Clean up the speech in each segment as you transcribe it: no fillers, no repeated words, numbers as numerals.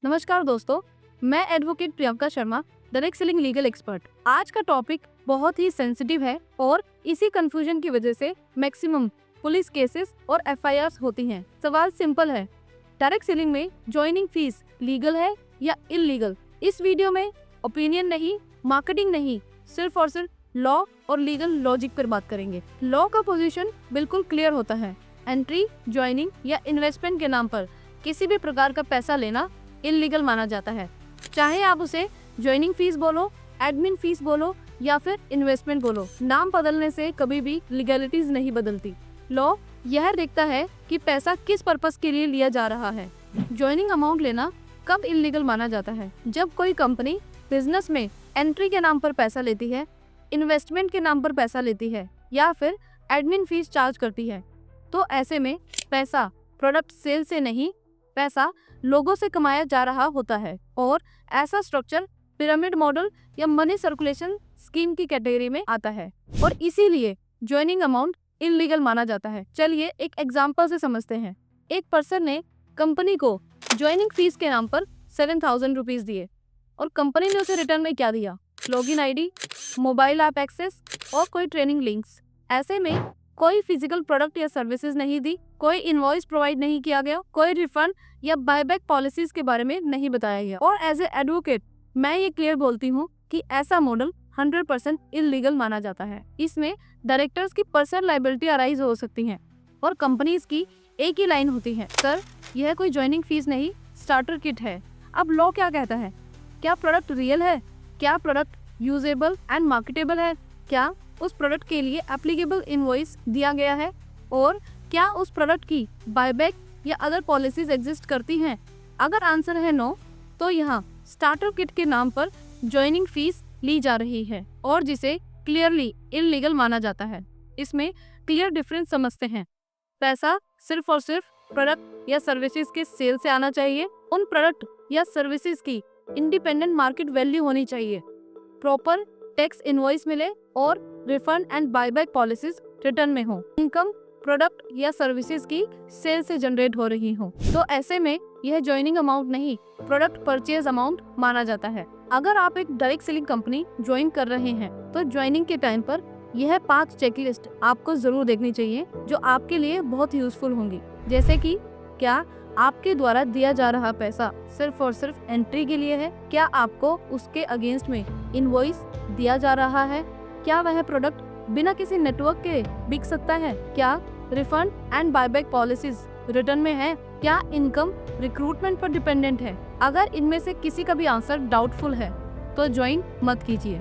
नमस्कार दोस्तों, मैं advocate Priyanka Sharma, direct selling legal expert. आज का टॉपिक बहुत ही सेंसिटिव है और इसी कंफ्यूजन की वजह से मैक्सिमम पुलिस केसेस और एफआईआर्स होती हैं। सवाल सिंपल है, डायरेक्ट सेलिंग में ज्वाइनिंग फीस लीगल है या इलीगल? इस वीडियो में ओपिनियन नहीं, मार्केटिंग नहीं, सिर्फ और सिर्फ लॉ और लीगल लॉजिक पर बात करेंगे। लॉ का पोजीशन बिल्कुल क्लियर होता है। एंट्री, ज्वाइनिंग या इन्वेस्टमेंट के नाम पर किसी भी प्रकार का पैसा लेना इलीगल माना जाता है। चाहे आप उसे ज्वाइनिंग फीस बोलो, एडमिन फीस बोलो या फिर इन्वेस्टमेंट बोलो, नाम बदलने से कभी भी लीगलिटीज नहीं बदलती। लॉ यह देखता है कि पैसा किस पर्पस के लिए लिया जा रहा है। ज्वाइनिंग अमाउंट लेना कब इलीगल माना जाता है? जब कोई कंपनी बिजनेस में एंट्री के नाम पर पैसा लेती है, इन्वेस्टमेंट के नाम पर पैसा लेती है या फिर एडमिन फीस चार्ज करती है। तो ऐसे में पैसा प्रोडक्ट सेल से नहीं, पैसा लोगों से कमाया जा रहा होता है और ऐसा स्ट्रक्चर पिरामिड मॉडल या मनी सर्कुलेशन स्कीम की कैटेगरी में आता है और इसीलिए ज्वाइनिंग अमाउंट इलीगल माना जाता है। चलिए एक एग्जांपल से समझते हैं। एक पर्सन ने कंपनी को ज्वाइनिंग फीस के नाम पर 7,000 रुपीज दिए और कंपनी ने उसे रिटर्न में क्या दिया? Login ID, mobile app access और कोई ट्रेनिंग लिंक्स। ऐसे में कोई फिजिकल प्रोडक्ट या सर्विसेज नहीं दी, कोई इनवॉइस प्रोवाइड नहीं किया गया, कोई रिफंड या बायबैक पॉलिसीज के बारे में नहीं बताया गया। और एज ए एडवोकेट मैं ये क्लियर बोलती हूँ कि ऐसा मॉडल 100% इलीगल माना जाता है। इसमें डायरेक्टर्स की पर्सनल लायबिलिटी अराइज हो सकती है और कंपनीज की एक ही लाइन होती है, सर यह कोई ज्वाइनिंग फीस नहीं, स्टार्टर किट है। अब लॉ क्या कहता है? क्या प्रोडक्ट रियल है? क्या प्रोडक्ट यूजेबल एंड मार्केटेबल है? क्या उस प्रोडक्ट के लिए एप्लीकेबल इनवॉइस दिया गया है? और क्या उस प्रोडक्ट की बायबैक या अदर पॉलिसीज एग्जिस्ट करती हैं? अगर आंसर है नो, तो यहाँ स्टार्टर किट के नाम पर ज्वाइनिंग फीस ली जा रही है और जिसे क्लियरली इलीगल माना जाता है। इसमें क्लियर डिफरेंस समझते हैं। पैसा सिर्फ और सिर्फ प्रोडक्ट या सर्विसेज के सेल से आना चाहिए। उन प्रोडक्ट या सर्विसेज की इंडिपेंडेंट मार्केट वैल्यू होनी चाहिए, प्रॉपर टैक्स इनवॉइस मिले और refund and buyback policies return में हो, इनकम प्रोडक्ट या सर्विसेज की सेल से जनरेट हो रही हो। तो ऐसे में यह ज्वाइनिंग अमाउंट नहीं, प्रोडक्ट परचेज अमाउंट माना जाता है। अगर आप एक डायरेक्ट सेलिंग कंपनी ज्वाइन कर रहे हैं तो ज्वाइनिंग के टाइम पर यह 5 चेकलिस्ट आपको जरूर देखनी चाहिए जो आपके लिए बहुत यूजफुल होंगी। जैसे कि क्या आपके द्वारा दिया जा रहा पैसा सिर्फ और सिर्फ एंट्री के लिए है? क्या आपको उसके अगेंस्ट में इनवॉइस दिया जा रहा है? क्या वह प्रोडक्ट बिना किसी नेटवर्क के बिक सकता है? क्या refund and buyback policies return में है? क्या इनकम रिक्रूटमेंट पर डिपेंडेंट है? अगर इनमें से किसी का भी आंसर डाउटफुल है तो ज्वाइन मत कीजिए।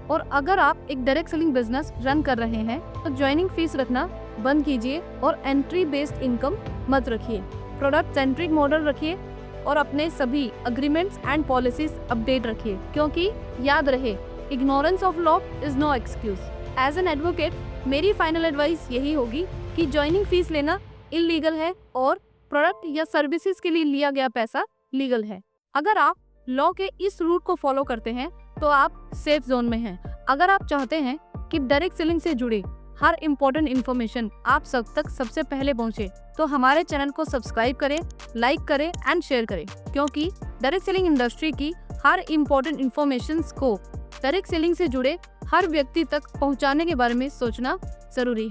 और अगर आप एक डायरेक्ट सेलिंग बिजनेस रन कर रहे हैं तो ज्वाइनिंग फीस रखना बंद कीजिए और एंट्री बेस्ड इनकम मत रखिए। प्रोडक्ट सेंट्रिक मॉडल रखिए और अपने सभी अग्रीमेंट्स एंड पॉलिसीज अपडेट रखिए, क्योंकि याद रहे, ignorance of law is no excuse. As an advocate मेरी फाइनल एडवाइस यही होगी कि ज्वाइनिंग फीस लेना इलीगल है और प्रोडक्ट या सर्विसेज के लिए लिया गया पैसा लीगल है। अगर आप लॉ के इस रूट को फॉलो करते हैं तो आप सेफ जोन में हैं। अगर आप चाहते हैं कि डायरेक्ट सेलिंग से जुड़े हर इम्पोर्टेंट इन्फॉर्मेशन आप सब तक सबसे पहले पहुंचे, तो हमारे चैनल को सब्सक्राइब करें, लाइक करें एंड शेयर करें, क्योंकि डायरेक्ट सेलिंग इंडस्ट्री की हर इम्पोर्टेंट इन्फॉर्मेशन को डायरेक्ट सेलिंग से जुड़े हर व्यक्ति तक पहुंचाने के बारे में सोचना जरूरी है।